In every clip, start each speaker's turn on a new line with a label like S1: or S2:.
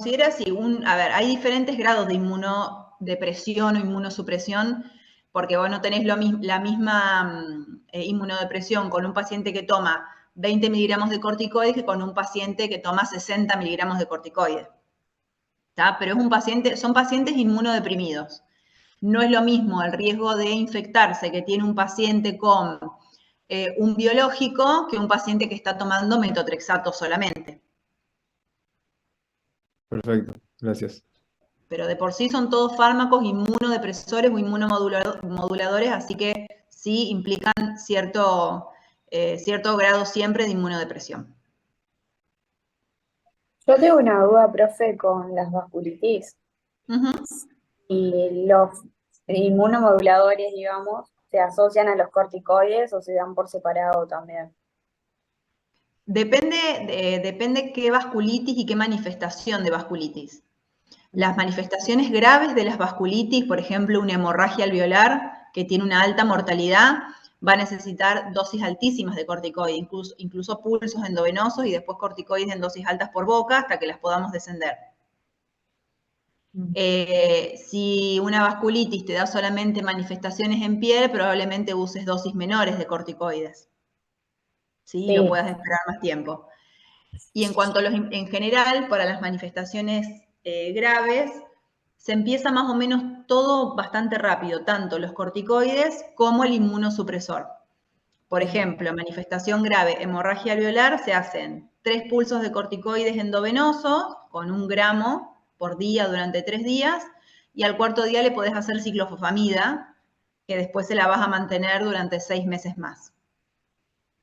S1: considera si a ver, hay diferentes grados de inmunodepresión o inmunosupresión, porque vos no tenés la misma inmunodepresión con un paciente que toma 20 miligramos de corticoides que con un paciente que toma 60 miligramos de corticoides. ¿Tá? Pero son pacientes inmunodeprimidos. No es lo mismo el riesgo de infectarse que tiene un paciente con un biológico que un paciente que está tomando metotrexato solamente.
S2: Perfecto, gracias.
S1: Pero de por sí son todos fármacos inmunodepresores o inmunomoduladores, así que sí implican cierto grado siempre de inmunodepresión.
S3: Yo tengo una duda, profe, con las vasculitis.
S1: Uh-huh.
S3: ¿Y los inmunomoduladores, digamos, se asocian a los corticoides o se dan por separado también?
S1: Depende qué vasculitis y qué manifestación de vasculitis. Las manifestaciones graves de las vasculitis, por ejemplo, una hemorragia alveolar que tiene una alta mortalidad, va a necesitar dosis altísimas de corticoides, incluso pulsos endovenosos y después corticoides en dosis altas por boca hasta que las podamos descender. Si una vasculitis te da solamente manifestaciones en piel, probablemente uses dosis menores de corticoides. ¿Sí?
S3: Sí.
S1: Lo puedas esperar más tiempo. Y en cuanto a en general, para las manifestaciones graves, se empieza más o menos todo bastante rápido, tanto los corticoides como el inmunosupresor. Por ejemplo, manifestación grave, hemorragia alveolar, se hacen 3 pulsos de corticoides endovenosos con 1 gramo por día durante 3 días, y al cuarto día le podés hacer ciclofosfamida, que después se la vas a mantener durante 6 meses más.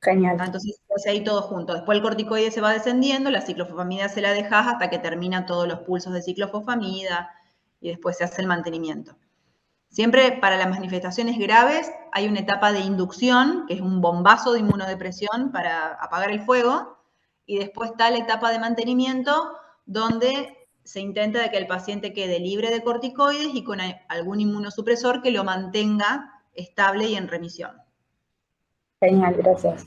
S3: Genial.
S1: Entonces se hace ahí todo junto. Después el corticoide se va descendiendo, la ciclofosfamida se la dejas hasta que termina todos los pulsos de ciclofosfamida y después se hace el mantenimiento. Siempre para las manifestaciones graves hay una etapa de inducción, que es un bombazo de inmunodepresión para apagar el fuego, y después está la etapa de mantenimiento, donde se intenta de que el paciente quede libre de corticoides y con algún inmunosupresor que lo mantenga estable y en remisión.
S3: Genial, gracias.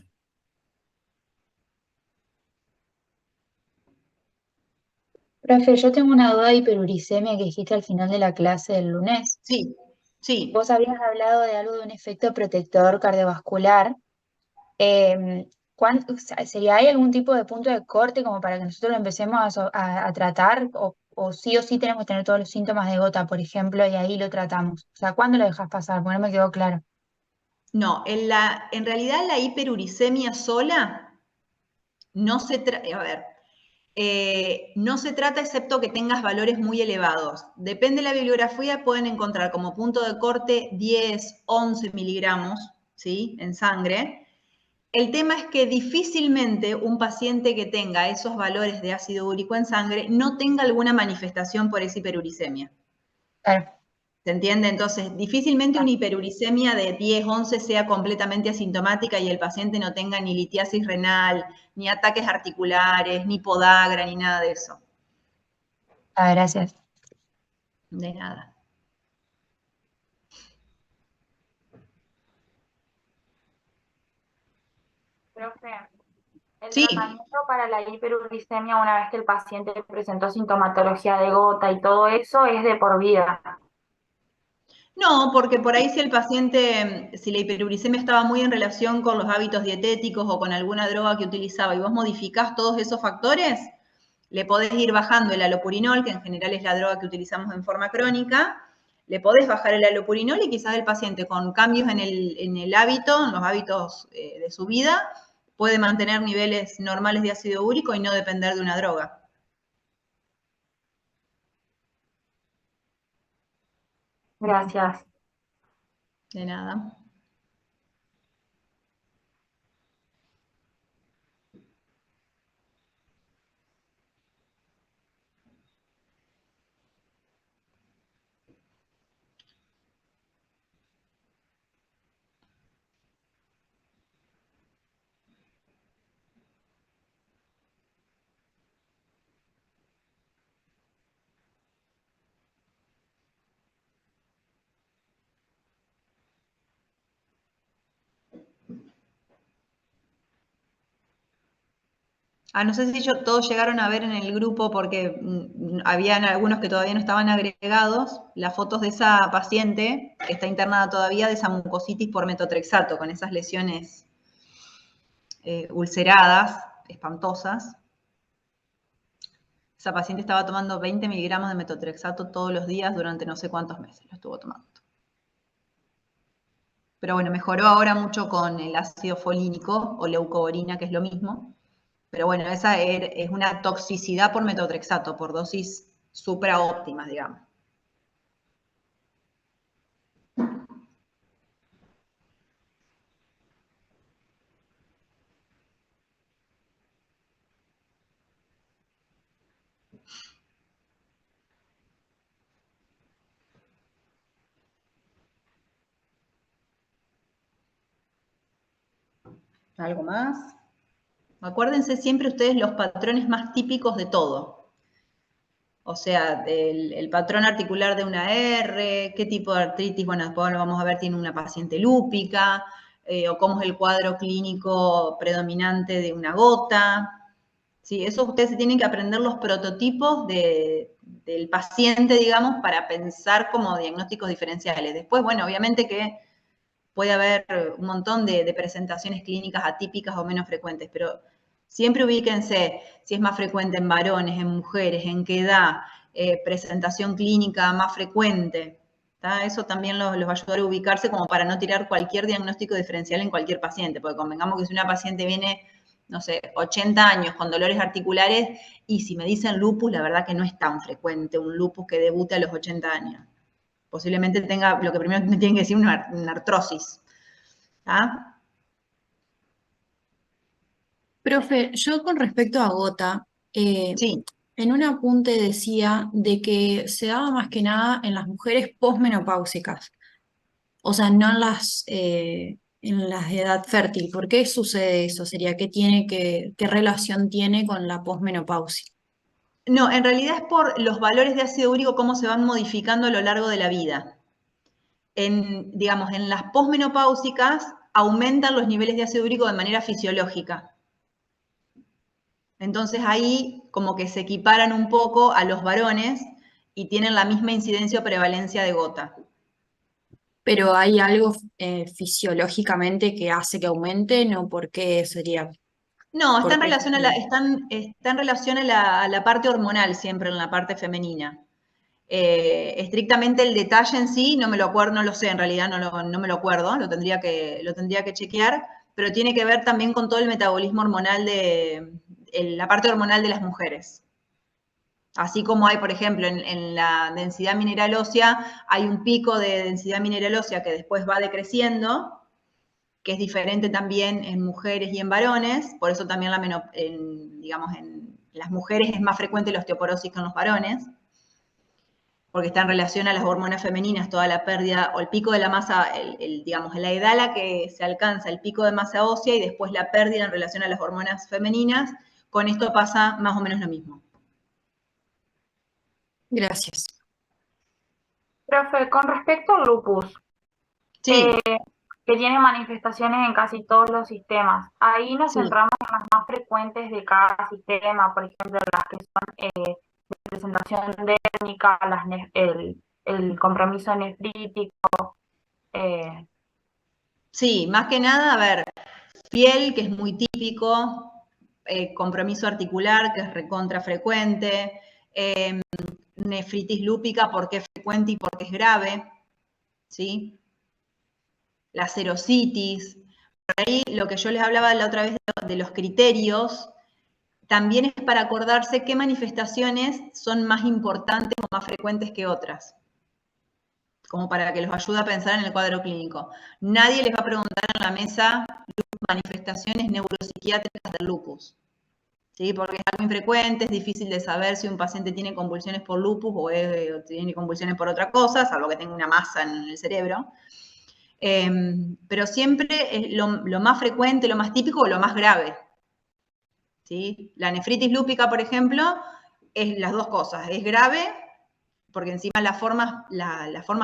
S4: Profe, yo tengo una duda de hiperuricemia que dijiste al final de la clase del lunes.
S1: Sí, sí.
S4: Vos habías hablado de algo de un efecto protector cardiovascular. ¿Hay algún tipo de punto de corte como para que nosotros lo empecemos a tratar? O sí tenemos que tener todos los síntomas de gota, por ejemplo, y ahí lo tratamos? O sea, ¿cuándo lo dejas pasar? Porque no me quedó claro.
S1: No, en realidad la hiperuricemia sola no se trata, a ver, no se trata excepto que tengas valores muy elevados. Depende de la bibliografía, pueden encontrar como punto de corte 10, 11 miligramos, ¿sí? En sangre. El tema es que difícilmente un paciente que tenga esos valores de ácido úrico en sangre no tenga alguna manifestación por esa hiperuricemia.
S4: Claro.
S1: ¿Se entiende? Entonces, difícilmente una hiperuricemia de 10, 11 sea completamente asintomática y el paciente no tenga ni litiasis renal, ni ataques articulares, ni podagra, ni nada de eso.
S4: Gracias.
S1: De nada.
S5: Profe, el
S1: Sí.
S5: tratamiento para la hiperuricemia, una vez que el paciente presentó sintomatología de gota y todo eso, es de por vida.
S1: No, porque por ahí si el paciente, si la hiperuricemia estaba muy en relación con los hábitos dietéticos o con alguna droga que utilizaba y vos modificás todos esos factores, le podés ir bajando el alopurinol, que en general es la droga que utilizamos en forma crónica, le podés bajar el alopurinol y quizás el paciente con cambios en el hábito, en los hábitos de su vida, puede mantener niveles normales de ácido úrico y no depender de una droga.
S5: Gracias.
S1: De nada. No sé si todos llegaron a ver en el grupo, porque habían algunos que todavía no estaban agregados, las fotos de esa paciente que está internada todavía de esa mucositis por metotrexato, con esas lesiones ulceradas, espantosas. Esa paciente estaba tomando 20 miligramos de metotrexato todos los días durante no sé cuántos meses, lo estuvo tomando. Pero bueno, mejoró ahora mucho con el ácido folínico o leucovorina, que es lo mismo. Pero bueno, esa es una toxicidad por metotrexato, por dosis supraóptimas, digamos. ¿Algo más? Acuérdense siempre ustedes los patrones más típicos de todo. O sea, el patrón articular de una R, qué tipo de artritis, bueno, después lo vamos a ver, tiene una paciente lúpica, o cómo es el cuadro clínico predominante de una gota. Sí, eso ustedes se tienen que aprender los prototipos del paciente, digamos, para pensar como diagnósticos diferenciales. Después, bueno, obviamente que puede haber un montón de presentaciones clínicas atípicas o menos frecuentes, pero siempre ubíquense si es más frecuente en varones, en mujeres, en qué edad, presentación clínica más frecuente. ¿Tá? Eso también los va a ayudar a ubicarse como para no tirar cualquier diagnóstico diferencial en cualquier paciente, porque convengamos que si una paciente viene, no sé, 80 años con dolores articulares, y si me dicen lupus, la verdad que no es tan frecuente un lupus que debute a los 80 años. Posiblemente tenga, lo que primero me tienen que decir, una artrosis. ¿Ah?
S2: Profe, yo con respecto a gota,
S1: Sí,
S2: en un apunte decía de que se daba más que nada en las mujeres posmenopáusicas, o sea, no en las de edad fértil. ¿Por qué sucede eso? Sería, qué relación tiene con la posmenopausia?
S1: no, en realidad es por los valores de ácido úrico, cómo se van modificando a lo largo de la vida. Digamos, en las posmenopáusicas aumentan los niveles de ácido úrico de manera fisiológica. Entonces ahí como que se equiparan un poco a los varones y tienen la misma incidencia o prevalencia de gota.
S2: Pero hay algo fisiológicamente que hace que aumente, ¿no? ¿Por qué sería?
S1: No, está
S2: ¿Por
S1: en
S2: qué
S1: relación
S2: sucede?
S1: está en relación a la parte hormonal siempre, en la parte femenina. Estrictamente el detalle en sí, no me lo acuerdo, no lo sé, en realidad no me lo acuerdo, lo tendría que chequear, pero tiene que ver también con todo el metabolismo hormonal la parte hormonal de las mujeres. Así como hay, por ejemplo, en la densidad mineral ósea, hay un pico de densidad mineral ósea que después va decreciendo, que es diferente también en mujeres y en varones, por eso también digamos, en las mujeres es más frecuente la osteoporosis que en los varones, porque está en relación a las hormonas femeninas, toda la pérdida o el pico de la masa, digamos, en la edad a la que se alcanza el pico de masa ósea y después la pérdida en relación a las hormonas femeninas, con esto pasa más o menos lo mismo.
S2: Gracias.
S5: Profe, con respecto al lupus,
S1: Sí,
S5: que tiene manifestaciones en casi todos los sistemas, ahí nos
S1: sí.
S5: centramos en las más frecuentes de cada sistema, por ejemplo, las que son de presentación dérmica, el compromiso nefrítico.
S1: Sí, más que nada, a ver, piel, que es muy típico, compromiso articular, que es recontra frecuente, nefritis lúpica, porque es frecuente y porque es grave, ¿sí? La serositis. Por ahí lo que yo les hablaba la otra vez de los criterios, también es para acordarse qué manifestaciones son más importantes o más frecuentes que otras, como para que los ayude a pensar en el cuadro clínico. Nadie les va a preguntar en la mesa manifestaciones neuropsiquiátricas del lupus, ¿sí? Porque es algo infrecuente, es difícil de saber si un paciente tiene convulsiones por lupus o tiene convulsiones por otra cosa, salvo que tenga una masa en el cerebro. Pero siempre es lo más frecuente, lo más típico o lo más grave. ¿Sí? La nefritis lúpica, por ejemplo, es las dos cosas. Es grave, porque encima las formas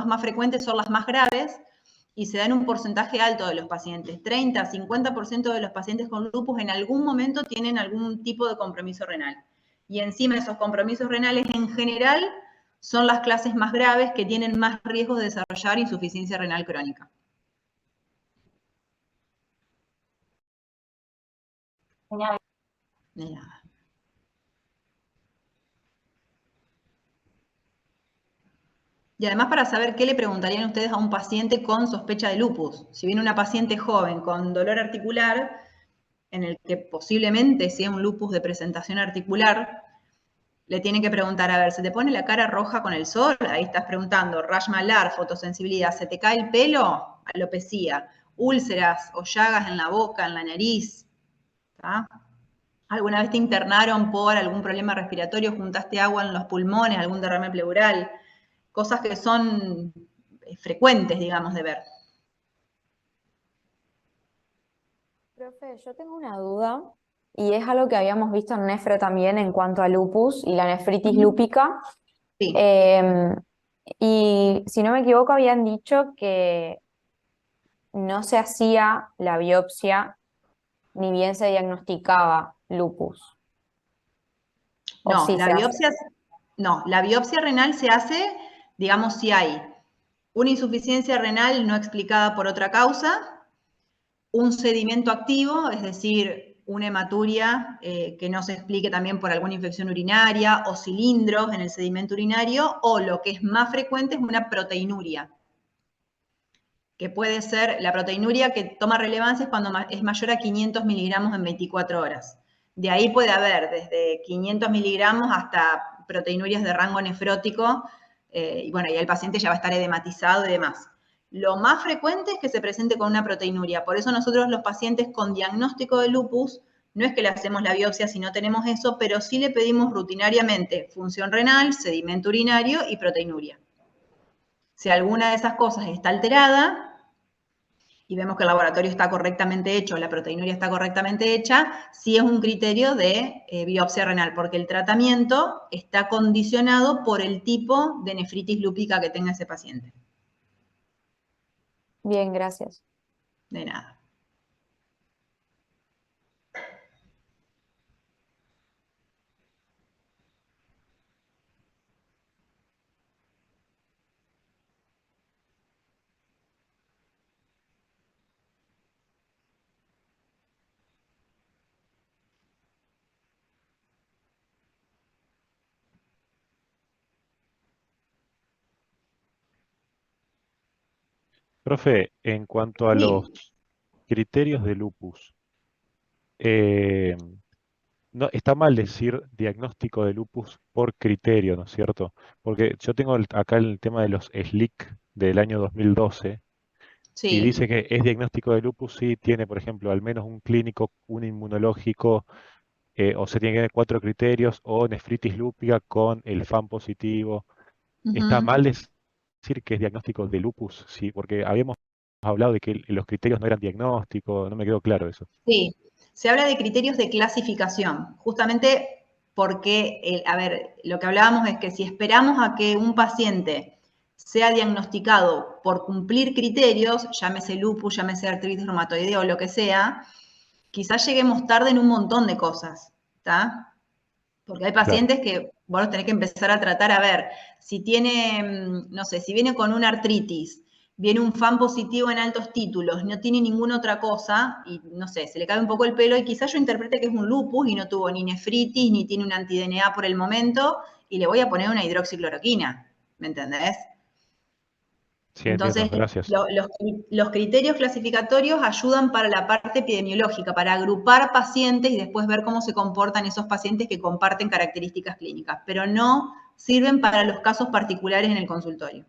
S1: más frecuentes son las más graves, y se da en un porcentaje alto de los pacientes. 30, 50% de los pacientes con lupus en algún momento tienen algún tipo de compromiso renal. Y encima esos compromisos renales en general son las clases más graves que tienen más riesgos de desarrollar insuficiencia renal crónica.
S5: Genial.
S1: De nada. Y además para saber qué le preguntarían ustedes a un paciente con sospecha de lupus. Si viene una paciente joven con dolor articular, en el que posiblemente sea un lupus de presentación articular, le tienen que preguntar, a ver, ¿se te pone la cara roja con el sol? Ahí estás preguntando, rash malar, fotosensibilidad, ¿se te cae el pelo? Alopecia, úlceras o llagas en la boca, en la nariz. ¿Tá? ¿Alguna vez te internaron por algún problema respiratorio, juntaste agua en los pulmones, algún derrame pleural? Cosas que son frecuentes, digamos, de ver.
S6: Profe, yo tengo una duda y es algo que habíamos visto en nefro también en cuanto a lupus y la nefritis lúpica.
S1: Sí.
S6: Y si no me equivoco, habían dicho que no se hacía la biopsia ni bien se diagnosticaba lupus. ¿O
S1: No,
S6: sí
S1: la
S6: se hace?
S1: biopsia, no, la biopsia renal se hace, digamos, si hay una insuficiencia renal no explicada por otra causa, un sedimento activo, es decir, una hematuria que no se explique también por alguna infección urinaria o cilindros en el sedimento urinario, o lo que es más frecuente es una proteinuria, que puede ser la proteinuria que toma relevancia es cuando es mayor a 500 miligramos en 24 horas. De ahí puede haber desde 500 miligramos hasta proteinurias de rango nefrótico, y bueno, ya el paciente ya va a estar edematizado y demás. Lo más frecuente es que se presente con una proteinuria, por eso nosotros los pacientes con diagnóstico de lupus, no es que le hacemos la biopsia si no tenemos eso, pero sí le pedimos rutinariamente función renal, sedimento urinario y proteinuria. Si alguna de esas cosas está alterada, y vemos que el laboratorio está correctamente hecho, la proteinuria está correctamente hecha, sí es un criterio de biopsia renal, porque el tratamiento está condicionado por el tipo de nefritis lúpica que tenga ese paciente.
S6: Bien, gracias.
S1: De nada.
S7: Profe, en cuanto a los
S1: Sí.
S7: criterios de lupus, eh, no, está mal decir diagnóstico de lupus por criterio, ¿no es cierto? Porque yo tengo acá el tema de los SLIC del año 2012 y
S1: Sí.
S7: dice que es diagnóstico de lupus si tiene, por ejemplo, al menos un clínico, un inmunológico, o se tiene que tener 4 criterios, o nefritis lúpica con el FAM positivo. ¿Está
S1: Uh-huh.
S7: mal decir que es diagnóstico de lupus? Sí, porque habíamos hablado de que los criterios no eran diagnósticos, no me quedó claro eso.
S1: Sí, se habla de criterios de clasificación, justamente porque, a ver, lo que hablábamos es que si esperamos a que un paciente sea diagnosticado por cumplir criterios, llámese lupus, llámese artritis reumatoidea o lo que sea, quizás lleguemos tarde en un montón de cosas, ¿está? Porque hay
S7: Claro.
S1: pacientes que vos los tenés que empezar a tratar, a ver, si tiene, no sé, si viene con una artritis, viene un FAM positivo en altos títulos, no tiene ninguna otra cosa, y no sé, se le cae un poco el pelo, y quizás yo interprete que es un lupus y no tuvo ni nefritis, ni tiene un anti-DNA por el momento, y le voy a poner una hidroxicloroquina, ¿me entendés?
S7: Sí, entiendo,
S1: Entonces,
S7: gracias.
S1: los criterios clasificatorios ayudan para la parte epidemiológica, para agrupar pacientes y después ver cómo se comportan esos pacientes que comparten características clínicas, pero no sirven para los casos particulares en el consultorio.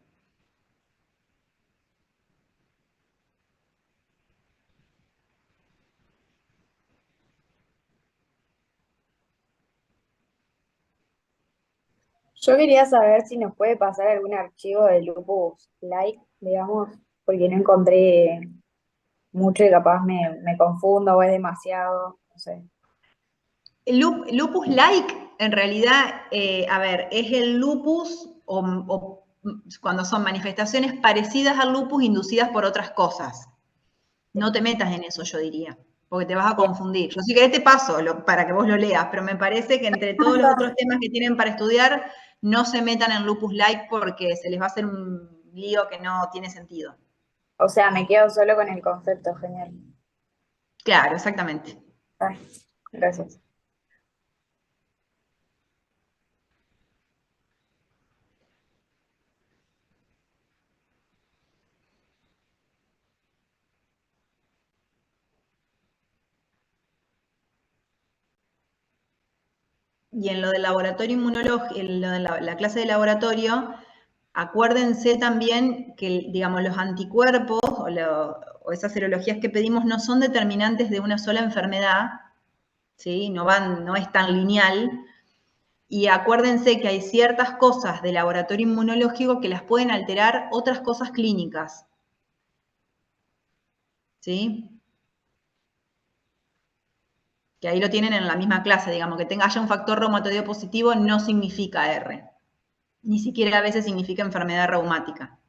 S3: Yo quería saber si nos puede pasar algún archivo de Lupus Like, digamos, porque no encontré mucho y capaz me confundo o es demasiado, no sé.
S1: El lupus like, en realidad, a ver, es el lupus, o cuando son manifestaciones parecidas al lupus inducidas por otras cosas. No te metas en eso, yo diría, porque te vas a confundir. Yo si querés te paso para que vos lo leas, pero me parece que entre todos los otros temas que tienen para estudiar, no se metan en lupus like porque se les va a hacer un lío que no tiene sentido.
S3: O sea, me quedo solo con el concepto, genial.
S1: Claro, exactamente.
S3: Ay, gracias.
S1: Y en lo del laboratorio inmunológico, en lo de la clase de laboratorio, acuérdense también que, digamos, los anticuerpos o esas serologías que pedimos no son determinantes de una sola enfermedad, ¿sí? No es tan lineal. Y acuérdense que hay ciertas cosas de laboratorio inmunológico que las pueden alterar otras cosas clínicas, ¿sí? Que ahí lo tienen en la misma clase, digamos, que haya un factor reumatoideo positivo no significa R. Ni siquiera a veces significa enfermedad reumática.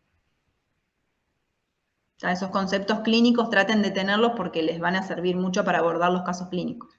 S1: O sea, esos conceptos clínicos traten de tenerlos porque les van a servir mucho para abordar los casos clínicos.